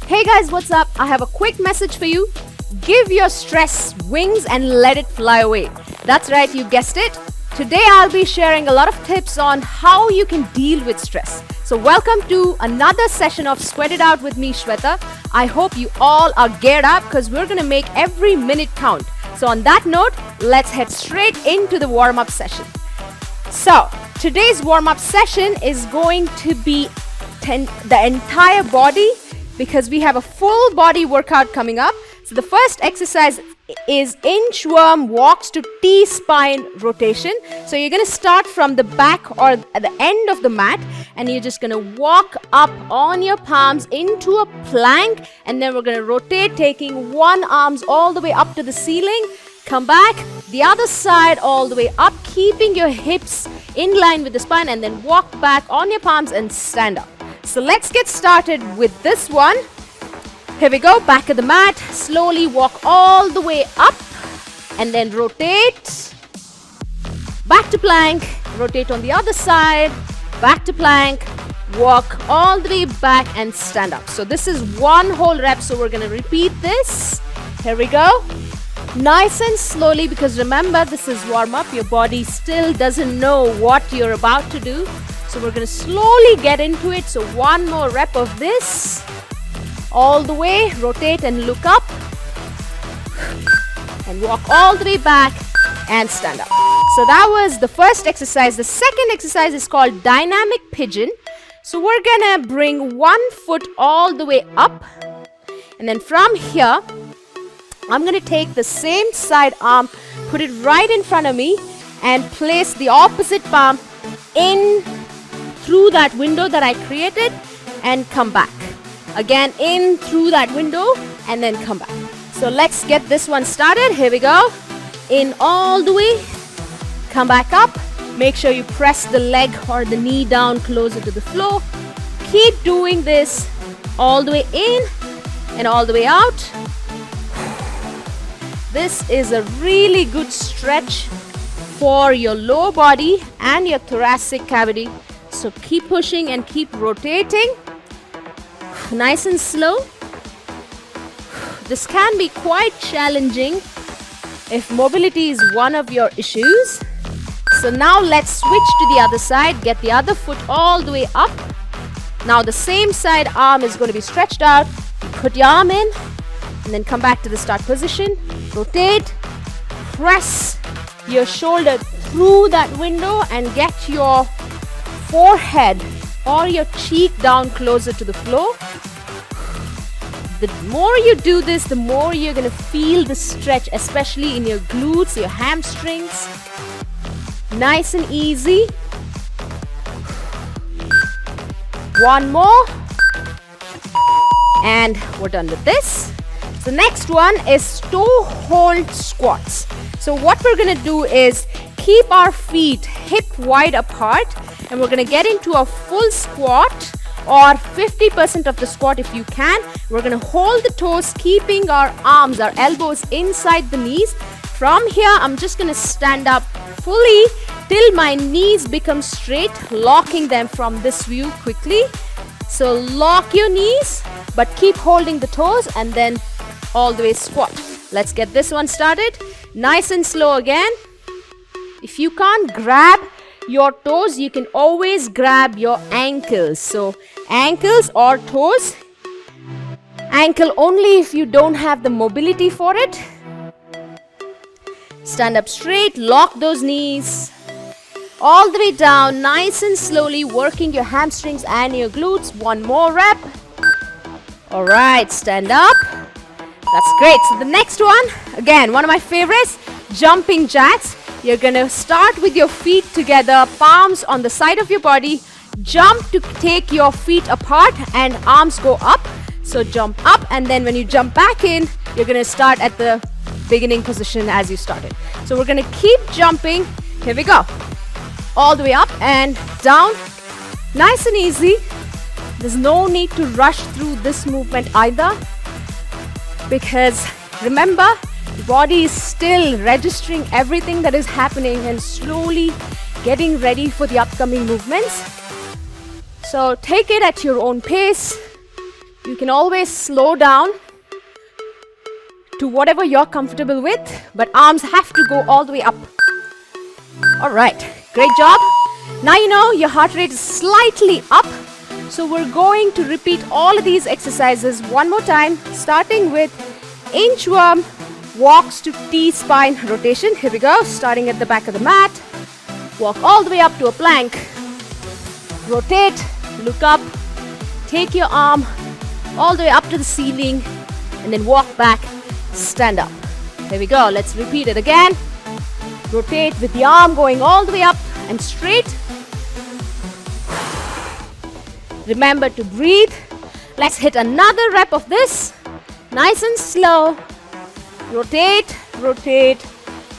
Hey guys, what's up? I have a quick message for you. Give your stress wings and let it fly away. That's right, you guessed it. Today I'll be sharing a lot of tips on how you can deal with stress. So welcome to another session of Sweat It Out with me, Shweta. I hope you all are geared up because we're going to make every minute count. So on that note, let's head straight into the warm-up session. So today's warm-up session is going to be the entire body because we have a full body workout coming up. So the first exercise is inchworm walks to T-spine rotation. So you're going to start from the back or at the end of the mat and you're just going to walk up on your palms into a plank, and then we're going to rotate, taking one arms all the way up to the ceiling. Come back, the other side all the way up, keeping your hips in line with the spine, and then walk back on your palms and stand up. So let's get started with this one. Here we go, back of the mat, slowly walk all the way up and then rotate, back to plank, rotate on the other side, back to plank, walk all the way back and stand up. So this is one whole rep, so we're going to repeat this. Here we go. Nice and slowly, because remember, this is warm up. Your body still doesn't know what you're about to do. So we're going to slowly get into it. So one more rep of this. All the way, rotate and look up. And walk all the way back and stand up. So that was the first exercise. The second exercise is called dynamic pigeon. So we're going to bring one foot all the way up. And then from here, I'm going to take the same side arm, put it right in front of me, and place the opposite palm in through that window that I created and come back. Again, in through that window and then come back. So let's get this one started. Here we go. In all the way, come back up. Make sure you press the leg or the knee down closer to the floor. Keep doing this all the way in and all the way out. This is a really good stretch for your lower body and your thoracic cavity. So keep pushing and keep rotating. Nice and slow. This can be quite challenging if mobility is one of your issues. So now let's switch to the other side. Get the other foot all the way up. Now the same side arm is going to be stretched out. Put your arm in and then come back to the start position. Rotate. Press your shoulder through that window and get your forehead or your cheek down closer to the floor. The more you do this, the more you're going to feel the stretch, especially in your glutes, your hamstrings. Nice and easy. One more. And we're done with this. The next one is toe hold squats. So what we're going to do is keep our feet hip wide apart, and we're going to get into a full squat or 50% of the squat if you can. We're going to hold the toes, keeping our arms, our elbows inside the knees. From here, I'm just going to stand up fully till my knees become straight, locking them from this view quickly. So lock your knees, but keep holding the toes and then all the way squat. Let's get this one started. Nice and slow again. If you can't grab your toes, you can always grab your ankles. So ankles or toes. Ankle only if you don't have the mobility for it. Stand up straight, lock those knees. All the way down, nice and slowly, working your hamstrings and your glutes. One more rep. All right, stand up. That's great. So the next one, again, one of my favorites, jumping jacks. You're going to start with your feet together, palms on the side of your body. Jump to take your feet apart and arms go up. So jump up, and then when you jump back in, you're going to start at the beginning position as you started. So we're going to keep jumping. Here we go. All the way up and down. Nice and easy. There's no need to rush through this movement either, because remember, the body is still registering everything that is happening and slowly getting ready for the upcoming movements. So take it at your own pace. You can always slow down to whatever you're comfortable with, but arms have to go all the way up. All right, great job. Now you know your heart rate is slightly up, so we're going to repeat all of these exercises one more time, starting with inchworm walks to T-spine rotation. Here we go, starting at the back of the mat. Walk all the way up to a plank. Rotate, look up, take your arm all the way up to the ceiling, and then walk back, stand up. Here we go, let's repeat it again. Rotate with the arm going all the way up and straight. Remember to breathe. Let's hit another rep of this. Nice and slow. Rotate, rotate,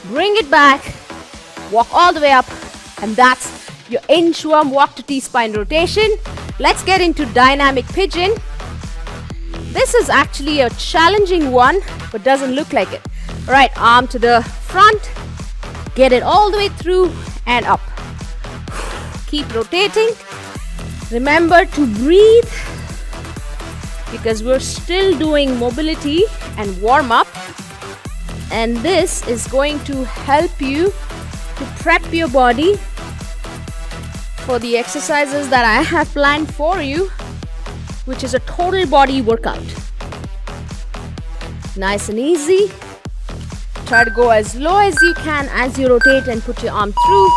bring it back, walk all the way up, and that's your inchworm walk to T-spine rotation. Let's get into dynamic pigeon. This is actually a challenging one, but doesn't look like it. All right, arm to the front, get it all the way through and up. Keep rotating. Remember to breathe because we're still doing mobility and warm up. And this is going to help you to prep your body for the exercises that I have planned for you, which is a total body workout. Nice and easy. Try to go as low as you can as you rotate and put your arm through.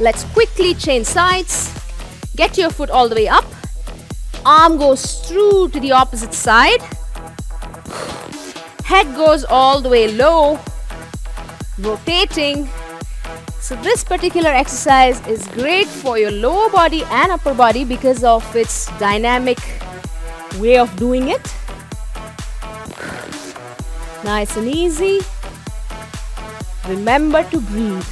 Let's quickly change sides. Get your foot all the way up. Arm goes through to the opposite side. Head goes all the way low, rotating. So this particular exercise is great for your lower body and upper body because of its dynamic way of doing it. Nice and easy. Remember to breathe.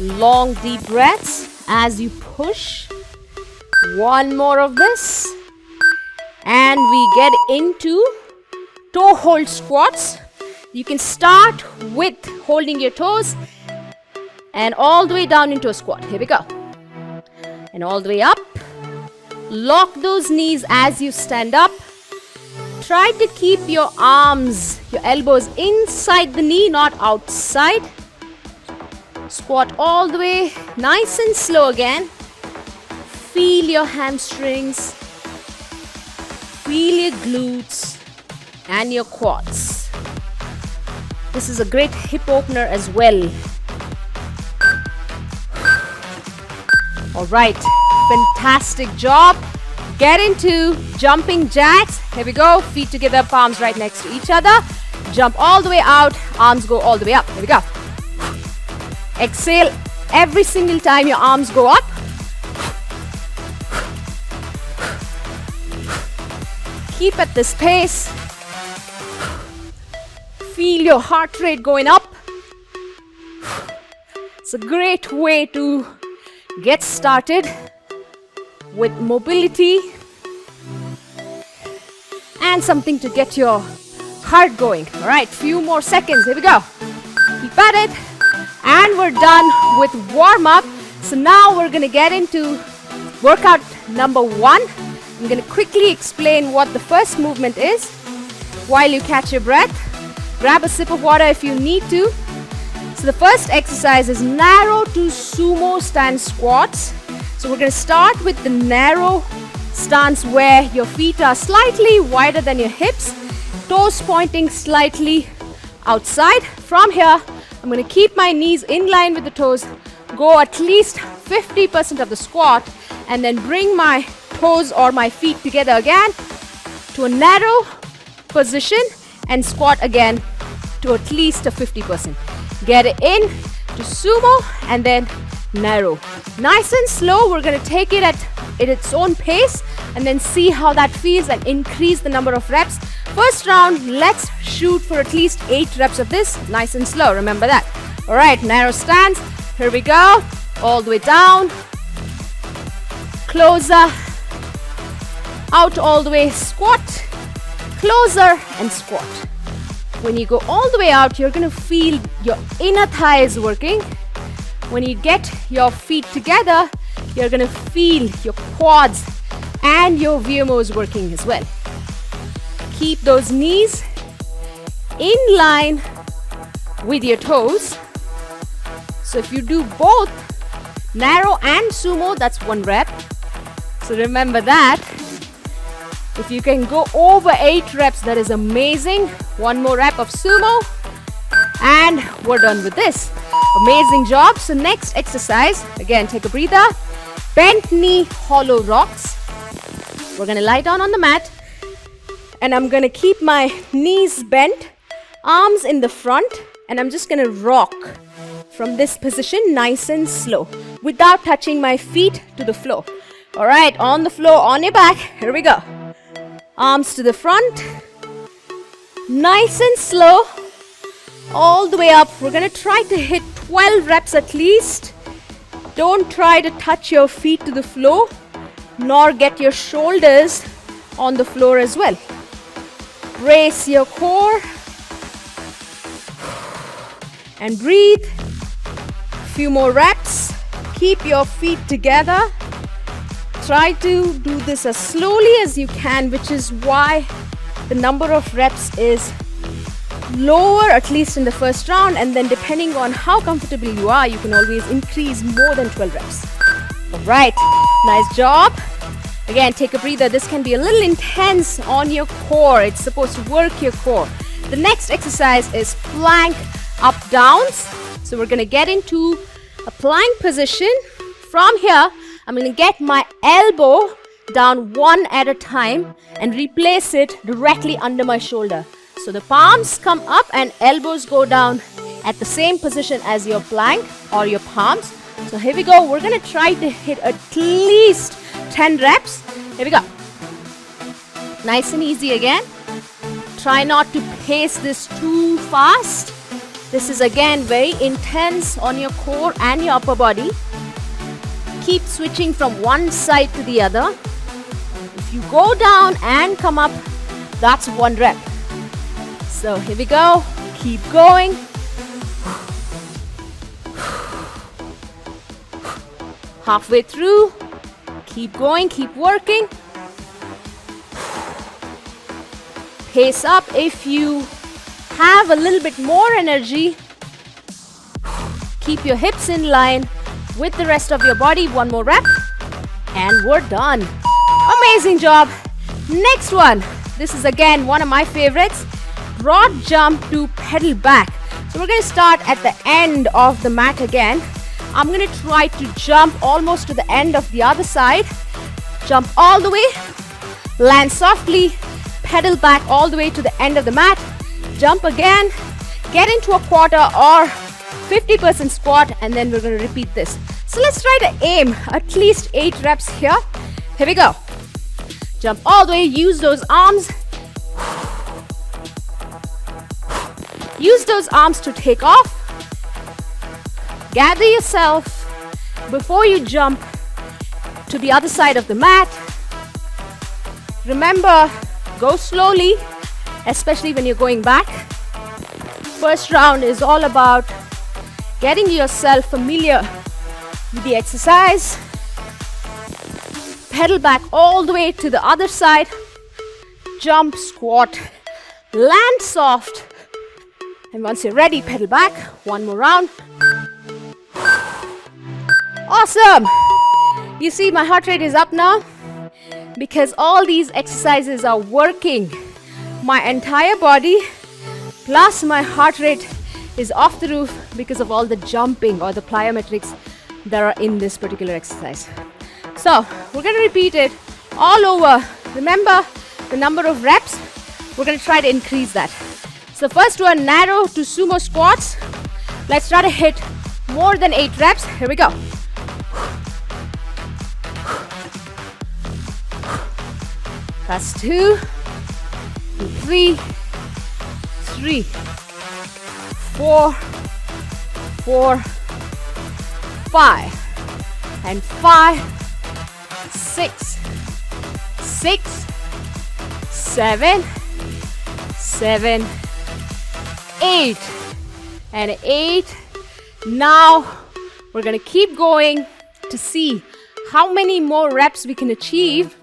Long deep breaths as you push. One more of this. And we get into toe hold squats. You can start with holding your toes and all the way down into a squat. Here we go. And all the way up. Lock those knees as you stand up. Try to keep your arms, your elbows inside the knee, not outside. Squat all the way, nice and slow again. Feel your hamstrings. Feel your glutes and your quads. This is a great hip opener as well. All right, fantastic job. Get into jumping jacks. Here we go, feet together, palms right next to each other. Jump all the way out, arms go all the way up. Here we go. Exhale every single time your arms go up. Keep at this pace. Feel your heart rate going up. It's a great way to get started with mobility and something to get your heart going. All right, few more seconds. Here we go. Keep at it. And we're done with warm up. So now we're going to get into workout number 1. I'm going to quickly explain what the first movement is while you catch your breath. Grab a sip of water if you need to. So the first exercise is narrow to sumo stance squats. So we're going to start with the narrow stance where your feet are slightly wider than your hips, toes pointing slightly outside. From here, I'm going to keep my knees in line with the toes, go at least 50% of the squat, and then bring my toes or my feet together again to a narrow position and squat again to at least a 50%. Get it in to sumo and then narrow. Nice and slow. We're going to take it at its own pace and then see how that feels and increase the number of reps. First round, let's shoot for at least 8 reps of this. Nice and slow. Remember that. All right, narrow stance. Here we go. All the way down. Closer. Out all the way. Squat. Closer and squat. When you go all the way out, you're going to feel your inner thighs working. When you get your feet together, you're going to feel your quads and your VMOs working as well. Keep those knees in line with your toes. So if you do both narrow and sumo, that's 1 rep. So remember that. If you can go over 8 reps, that is amazing. 1 more rep of sumo. And we're done with this. Amazing job. So next exercise, again, take a breather. Bent knee hollow rocks. We're going to lie down on the mat. And I'm going to keep my knees bent, arms in the front. And I'm just going to rock from this position nice and slow without touching my feet to the floor. All right, on the floor, on your back. Here we go. Arms to the front. Nice and slow. All the way up. We're going to try to hit 12 reps at least. Don't try to touch your feet to the floor, nor get your shoulders on the floor as well. Brace your core. And breathe. Few more reps. Keep your feet together. Try to do this as slowly as you can, which is why the number of reps is lower, at least in the first round, and then depending on how comfortable you are, you can always increase more than 12 reps. All right, nice job. Again, take a breather. This can be a little intense on your core. It's supposed to work your core. The next exercise is plank up downs. So we're going to get into a plank position. From here, I'm going to get my elbow down one at a time and replace it directly under my shoulder. So the palms come up and elbows go down at the same position as your plank or your palms. So here we go. We're going to try to hit at least 10 reps. Here we go. Nice and easy again. Try not to pace this too fast. This is again very intense on your core and your upper body. Keep switching from one side to the other. If you go down and come up, that's 1 rep. So here we go. Keep going. Halfway through. Keep going, keep working. Pace up if you have a little bit more energy. Keep your hips in line with the rest of your body. 1 more rep. And we're done. Amazing job. Next one. This is again one of my favorites. Broad jump to pedal back. So we're going to start at the end of the mat again. I'm going to try to jump almost to the end of the other side. Jump all the way. Land softly. Pedal back all the way to the end of the mat. Jump again. Get into a quarter or 50% squat, and then we're going to repeat this. So let's try to aim at least 8 reps here. Here we go. Jump all the way. Use those arms. Use those arms to take off. Gather yourself before you jump to the other side of the mat. Remember, go slowly, especially when you're going back. First round is all about getting yourself familiar with the exercise. Pedal back all the way to the other side. Jump, squat, land soft. And once you're ready, pedal back. 1 more round. Awesome! You see my heart rate is up now because all these exercises are working my entire body, plus my heart rate is off the roof because of all the jumping or the plyometrics that are in this particular exercise. So we're going to repeat it all over. Remember the number of reps. We're going to try to increase that. So first one, narrow to sumo squats. Let's try to hit more than 8 reps. Here we go. That's 2, 3, 4, 5, and 5, 6, 7, 8, and 8. Now we're going to keep going to see how many more reps we can achieve,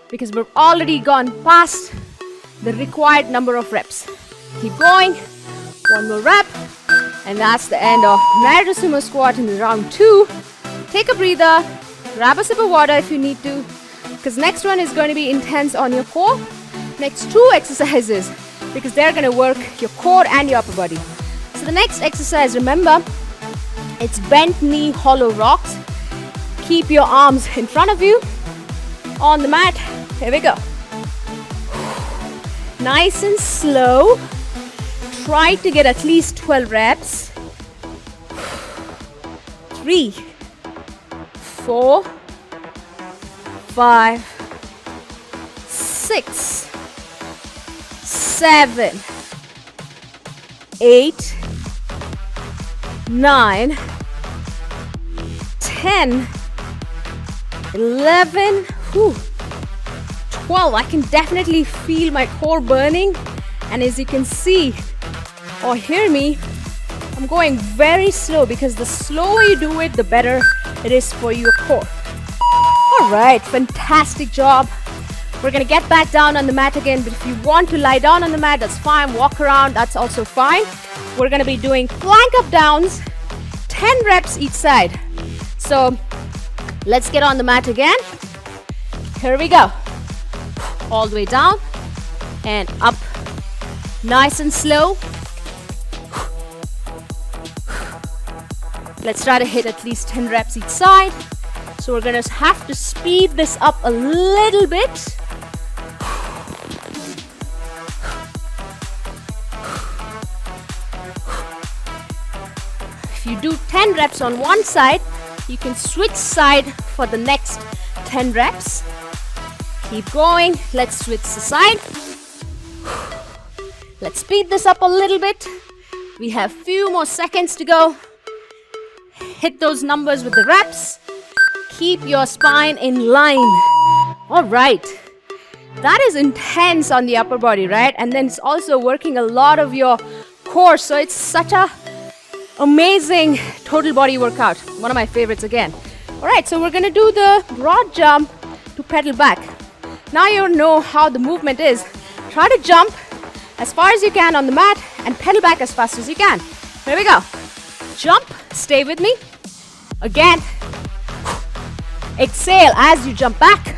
because we've already gone past the required number of reps. Keep going. One more rep. And that's the end of Naruto Sumo squat in round 2. Take a breather. Grab a sip of water if you need to, because next one is going to be intense on your core. Next 2 exercises, because they're going to work your core and your upper body. So the next exercise, remember, it's bent knee hollow rocks. Keep your arms in front of you on the mat. Here we go. Nice and slow. Try to get at least 12 reps. 3, 4, 5, 6, 7, 8, 9, 10, 11, 12. I can definitely feel my core burning, and as you can see or hear me, I'm going very slow, because the slower you do it, the better it is for your core. All right, fantastic job. We're gonna get back down on the mat again, but if you want to lie down on the mat, that's fine. Walk around, that's also fine. We're gonna be doing plank up downs, 10 reps each side. So let's get on the mat again. Here we go. All the way down and up. Nice and slow. Let's try to hit at least 10 reps each side. So we're gonna have to speed this up a little bit. If you do 10 reps on one side, you can switch side for the next 10 reps. Keep going. Let's switch the side. Let's speed this up a little bit. We have few more seconds to go. Hit those numbers with the reps. Keep your spine in line. All right. That is intense on the upper body, right? And then it's also working a lot of your core. So it's such a amazing total body workout. One of my favorites again. All right, so we're going to do the broad jump to pedal back. Now you know how the movement is. Try to jump as far as you can on the mat and pedal back as fast as you can. Here we go. Jump. Stay with me. Again. Exhale as you jump back.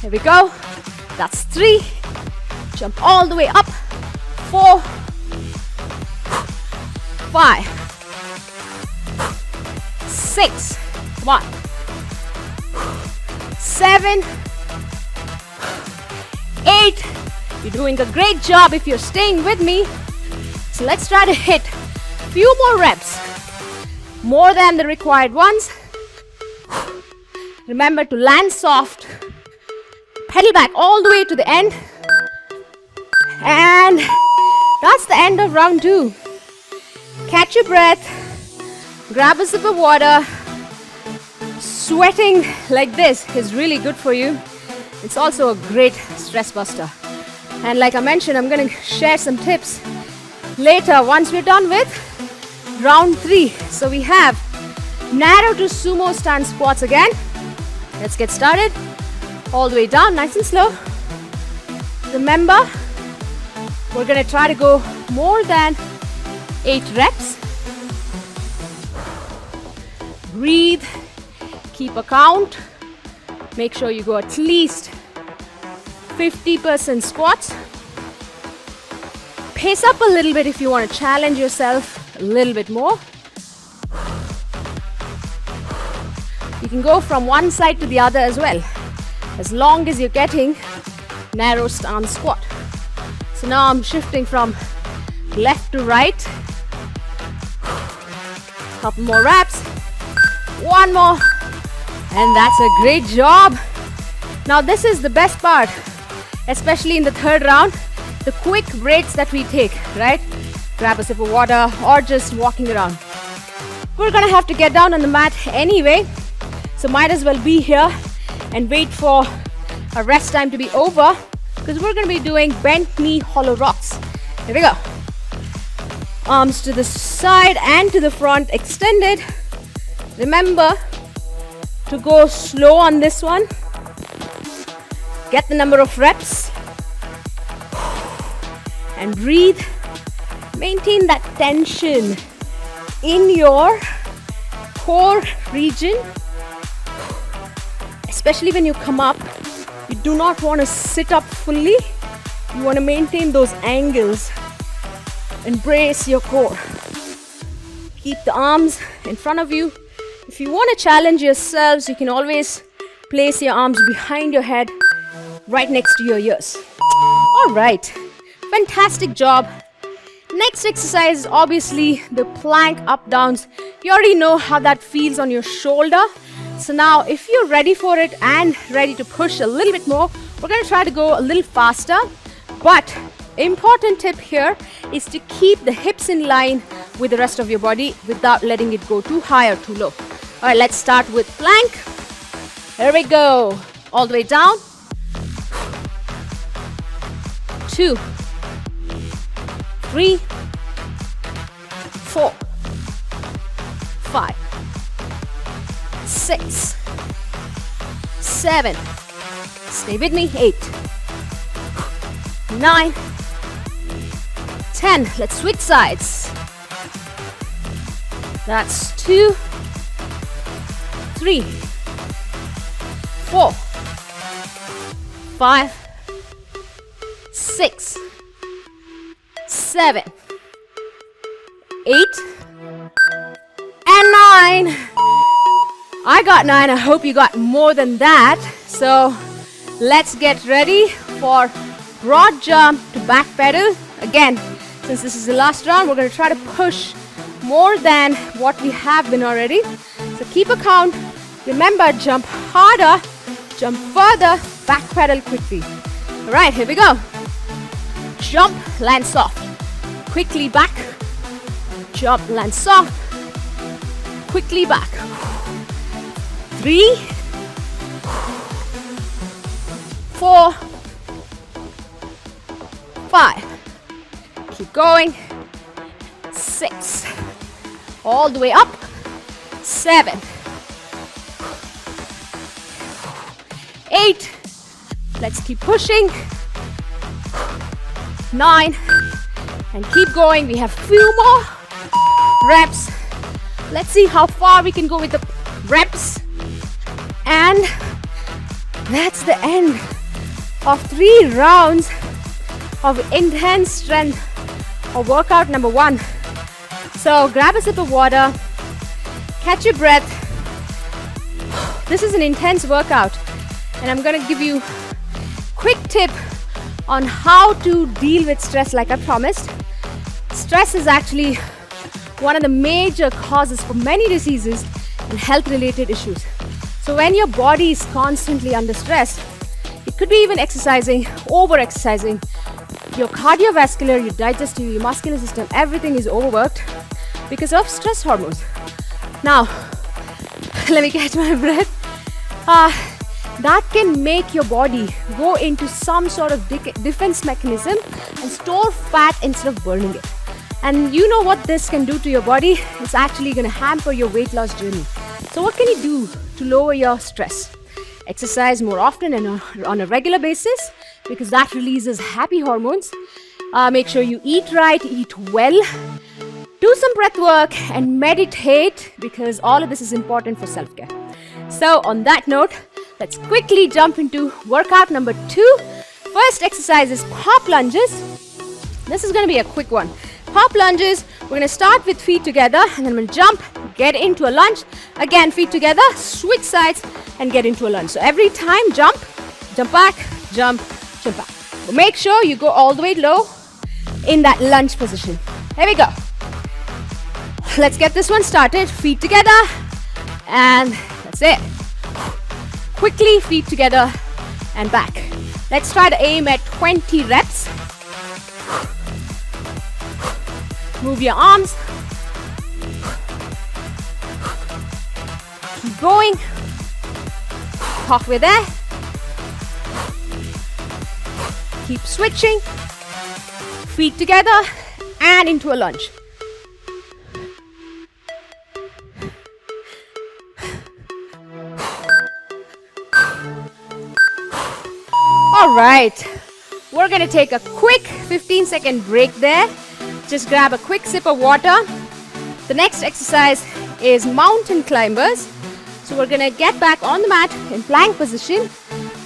Here we go. That's 3. Jump all the way up. 4, 5, 6, come on. 7, 8. You're doing a great job if you're staying with me. So let's try to hit a few more reps. More than the required ones. Remember to land soft. Pedal back all the way to the end. And that's the end of round 2. Catch your breath. Grab a sip of water. Sweating like this is really good for you. It's also a great stress buster. And like I mentioned, I'm going to share some tips later once we're done with round 3. So we have narrow to sumo stand squats again. Let's get started. All the way down, nice and slow. Remember, we're going to try to go more than 8 reps. Breathe. Keep a count. Make sure you go at least 50% squats. Pace up a little bit if you want to challenge yourself a little bit more. You can go from one side to the other as well, as long as you're getting narrow stance squat. So now I'm shifting from left to right. Couple more reps. One more. And that's a great job. Now this is the best part, especially in the third round, the quick breaks that we take, right? Grab a sip of water or just walking around. We're gonna have to get down on the mat anyway, so might as well be here and wait for a rest time to be over, because we're gonna be doing bent knee hollow rocks. Here we go. Arms to the side and to the front extended. Remember to go slow on this one. Get the number of reps and breathe. Maintain that tension in your core region. Especially when you come up, you do not want to sit up fully. You want to maintain those angles. Embrace your core. Keep the arms in front of you. If you want to challenge yourselves, you can always place your arms behind your head, right next to your ears. All right, fantastic job. Next exercise is obviously the plank up downs. You already know how that feels on your shoulder. So now if you're ready for it and ready to push a little bit more, we're going to try to go a little faster. But important tip here is to keep the hips in line with the rest of your body without letting it go too high or too low. All right, let's start with plank. Here we go. All the way down. 2, 3, 4, 5, 6, 7. Stay with me. 8, 9, 10. Let's switch sides. That's 2, 3, 4, 5, 6, 7, 8, and 9. I got 9. I hope you got more than that. So let's get ready for broad jump to back pedal. Again, since this is the last round, we're going to try to push more than what we have been already. So keep a count. Remember, jump harder, jump further, back pedal quickly. All right, here we go. Jump, land soft. Quickly back. Jump, land soft. Quickly back. 3, 4, 5. Keep going. 6. All the way up. 7. 8. Let's keep pushing. 9. And keep going. We have few more reps. Let's see how far we can go with the reps. And that's the end of 3 rounds of intense strength of workout number 1. So grab a sip of water, catch your breath. This is an intense workout, and I'm going to give you a quick tip on how to deal with stress like I promised. Stress is actually one of the major causes for many diseases and health-related issues. So when your body is constantly under stress, it could be even exercising, over-exercising. Your cardiovascular, your digestive, your muscular system, everything is overworked because of stress hormones. Now, let me catch my breath. That can make your body go into some sort of defense mechanism and store fat instead of burning it. And you know what this can do to your body? It's actually going to hamper your weight loss journey. So what can you do to lower your stress? Exercise more often and on a regular basis, because that releases happy hormones. Make sure you eat right, eat well. Do some breath work and meditate, because all of this is important for self-care. So on that note, let's quickly jump into workout number 2. First exercise is pop lunges. This is going to be a quick one. Pop lunges, we're going to start with feet together, and then we'll jump, get into a lunge. Again, feet together, switch sides, and get into a lunge. So every time, jump, jump back, jump, jump back. But make sure you go all the way low in that lunge position. Here we go. Let's get this one started. Feet together, and that's it. Quickly, feet together and back. Let's try to aim at 20 reps. Move your arms. Keep going. Halfway there. Keep switching. Feet together and into a lunge. All right, we're gonna take a quick 15-second break there. Just grab a quick sip of water. The next exercise is mountain climbers. So we're gonna get back on the mat in plank position.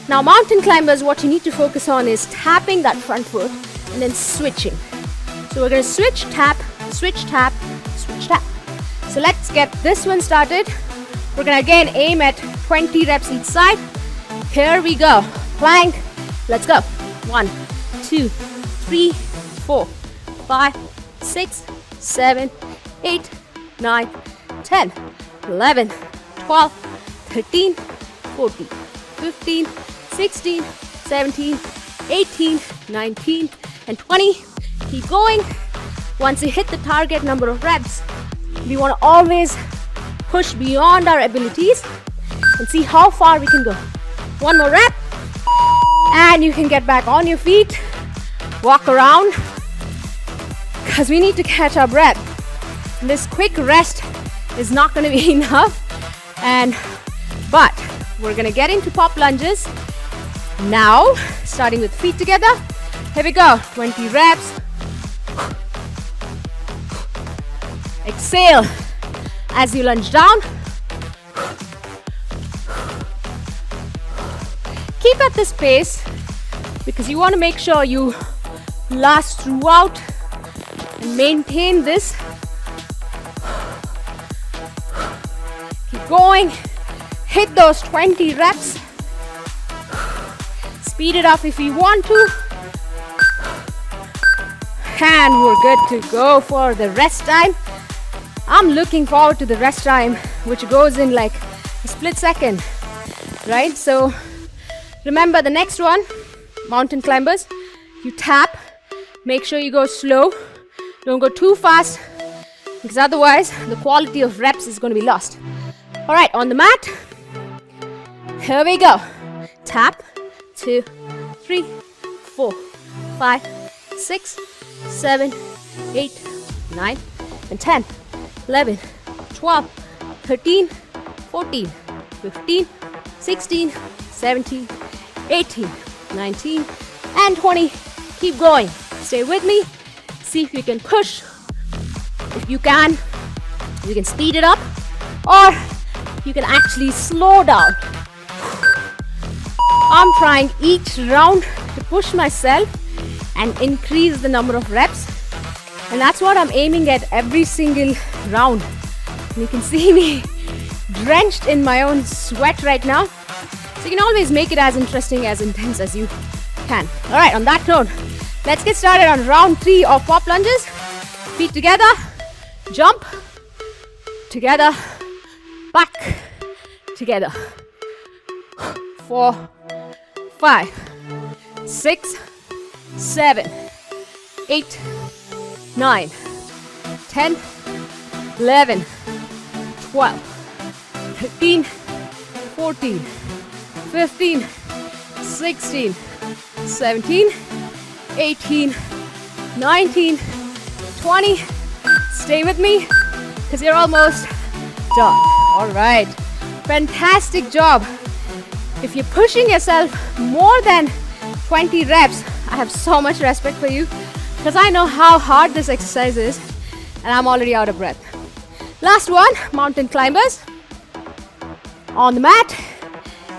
Now mountain climbers, what you need to focus on is tapping that front foot and then switching. So we're gonna switch, tap, switch, tap, switch, tap. So let's get this one started. We're gonna again aim at 20 reps each side. Here we go. Plank. Let's go. 1, 2, 3, 4, 5, 6, 7, 8, 9, 10, 11, 12, 13, 14, 15, 16, 17, 18, 19, and 20. Keep going. Once you hit the target number of reps, we want to always push beyond our abilities and see how far we can go. One more rep, and you can get back on your feet, walk around, because we need to catch our breath. And this quick rest is not going to be enough, but we're going to get into pop lunges now, starting with feet together. Here we go, 20 reps. Exhale as you lunge down. Keep at this pace because you want to make sure you last throughout and maintain this. Keep going. Hit those 20 reps. Speed it up if you want to. And we're good to go for the rest time. I'm looking forward to the rest time, which goes in like a split second, right? So remember the next one, mountain climbers, you tap, make sure you go slow, don't go too fast, because otherwise the quality of reps is going to be lost. All right, on the mat, here we go. Tap, 2, 3, 4, 5, 6, 7, 8, 9, and 10, 11, 12, 13, 14, 15, 16, 17, 18, 19, and 20. Keep going. Stay with me. See if you can push. If you can speed it up, or you can actually slow down. I'm trying each round to push myself and increase the number of reps, and that's what I'm aiming at every single round. And you can see me drenched in my own sweat right now. So you can always make it as interesting, as intense as you can. All right, on that note, let's get started on round 3 of pop lunges. Feet together, jump, together, back, together. 4, 5, 6, 7, 8, 9, 10, 11, 12, 13, 14, 15, 16, 17, 18, 19, 20. Stay with me because you're almost done. All right, fantastic job. If you're pushing yourself more than 20 reps, I have so much respect for you because I know how hard this exercise is and I'm already out of breath. Last one, mountain climbers. On the mat,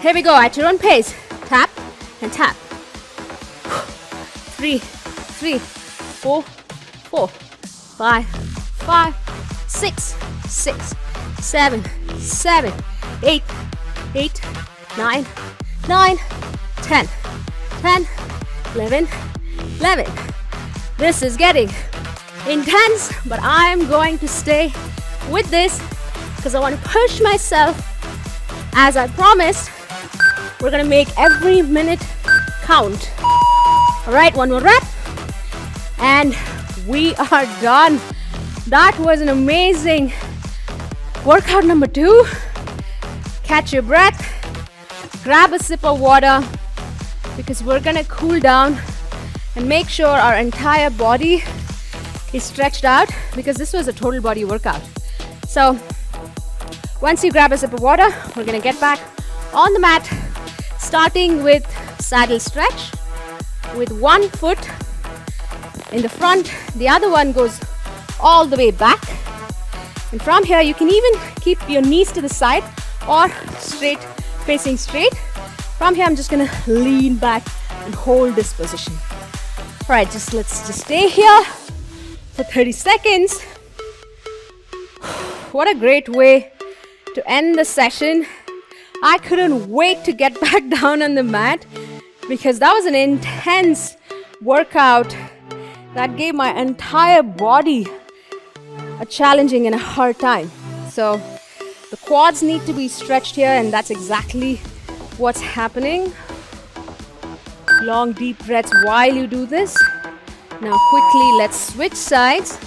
here we go at your own pace. Tap and tap. 3, 3, 4, 4, 5, 5, 6, 6, 7, 7, 8, 8, 9, 9, 10, 10, 11, 11. This is getting intense, but I'm going to stay with this because I want to push myself. As I promised, we're going to make every minute count. All right, one more rep, and we are done. That was an amazing workout number 2. Catch your breath, grab a sip of water, because we're gonna cool down and make sure our entire body is stretched out, because this was a total body workout. So once you grab a sip of water, we're gonna get back on the mat, starting with saddle stretch with one foot in the front, the other one goes all the way back. And from here, you can even keep your knees to the side or straight, facing straight. From here, I'm just gonna lean back and hold this position. All right, let's just stay here for 30 seconds. What a great way to end the session. I couldn't wait to get back down on the mat because that was an intense workout that gave my entire body a challenging and a hard time. So the quads need to be stretched here, and that's exactly what's happening. Long deep breaths while you do this. Now quickly let's switch sides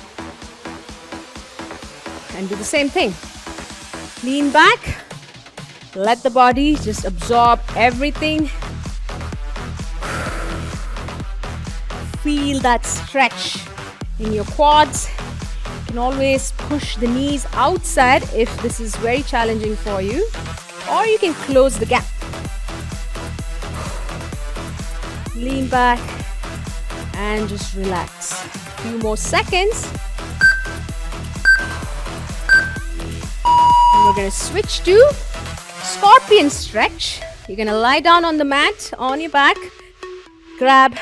and do the same thing. Lean back, let the body just absorb everything. Feel that stretch in your quads. You can always push the knees outside if this is very challenging for you, or you can close the gap. Lean back and just relax. A few more seconds. And we're going to switch to scorpion stretch. You're going to lie down on the mat on your back. Grab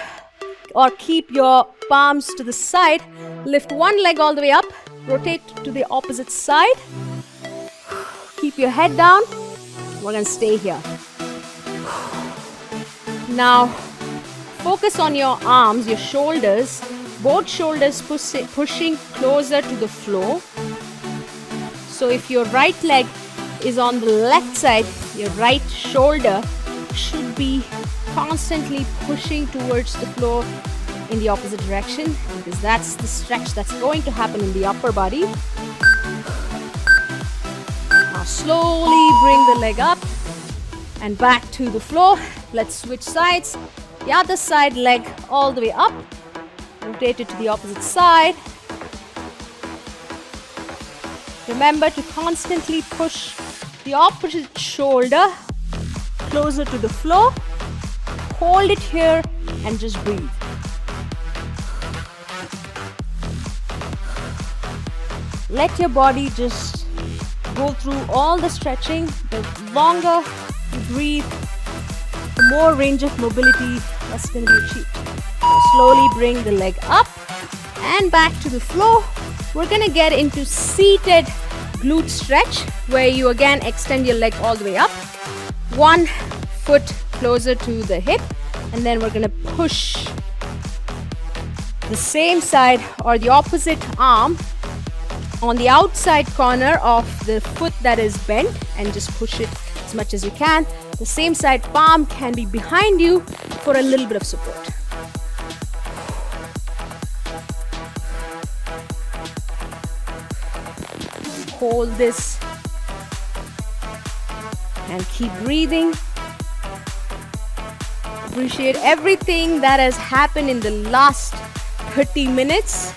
or keep your palms to the side. Lift one leg all the way up. Rotate to the opposite side. Keep your head down. We're going to stay here. Now, focus on your arms, your shoulders. Both shoulders pushing closer to the floor. So if your right leg is on the left side, your right shoulder should be constantly pushing towards the floor in the opposite direction, because that's the stretch that's going to happen in the upper body. Now slowly bring the leg up and back to the floor. Let's switch sides. The other side leg all the way up. Rotate it to the opposite side. Remember to constantly push the opposite shoulder closer to the floor. Hold it here and just breathe. Let your body just go through all the stretching. The longer you breathe, the more range of mobility that's going to be achieved. So slowly bring the leg up and back to the floor. We're going to get into seated glute stretch, where you again extend your leg all the way up. One foot closer to the hip, and then we're going to push the same side or the opposite arm on the outside corner of the foot that is bent, and just push it as much as you can. The same side palm can be behind you for a little bit of support. Hold this and keep breathing. Appreciate everything that has happened in the last 30 minutes.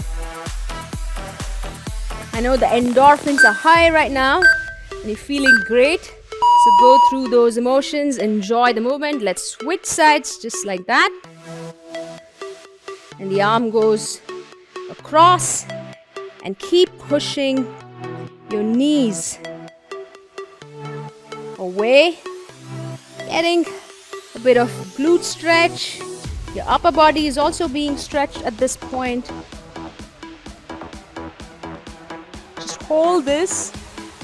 I know the endorphins are high right now and you're feeling great. So go through those emotions, enjoy the movement. Let's switch sides just like that. And the arm goes across, and keep pushing your knees away. Getting a bit of glute stretch. Your upper body is also being stretched at this point. Just hold this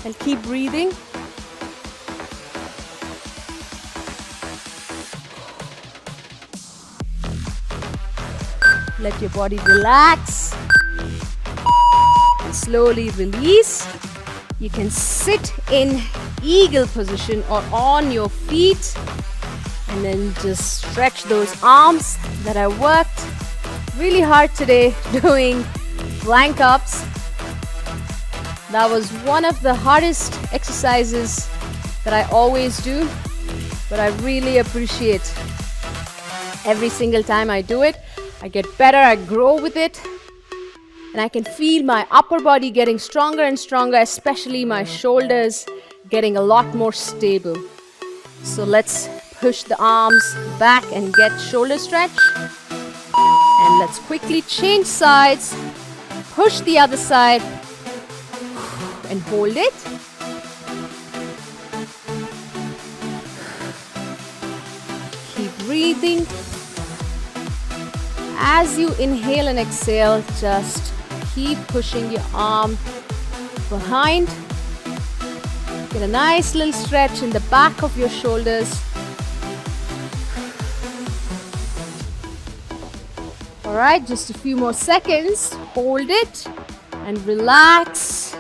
and keep breathing. Let your body relax and slowly release. You can sit in eagle position or on your feet, and then just stretch those arms that I worked really hard today doing plank ups. That was one of the hardest exercises that I always do, but I really appreciate every single time I do it. I get better, I grow with it, and I can feel my upper body getting stronger and stronger, especially my shoulders getting a lot more stable. So let's push the arms back and get shoulder stretch. And let's quickly change sides. Push the other side and hold it. Keep breathing. As you inhale and exhale, just keep pushing your arm behind. Get a nice little stretch in the back of your shoulders. Alright, just a few more seconds. Hold it and relax.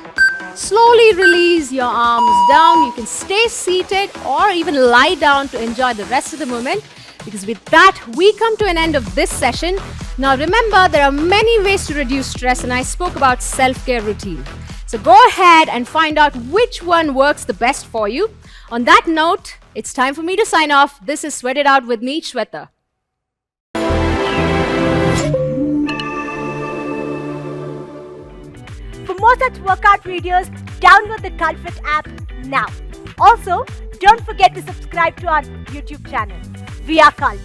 Slowly release your arms down. You can stay seated or even lie down to enjoy the rest of the movement. Because with that, we come to an end of this session. Now remember, there are many ways to reduce stress, and I spoke about self-care routine. So go ahead and find out which one works the best for you. On that note, it's time for me to sign off. This is Sweat It Out with me, Shweta. For more such workout videos, download the cultfit app now. Also, don't forget to subscribe to our YouTube channel. We are Cult.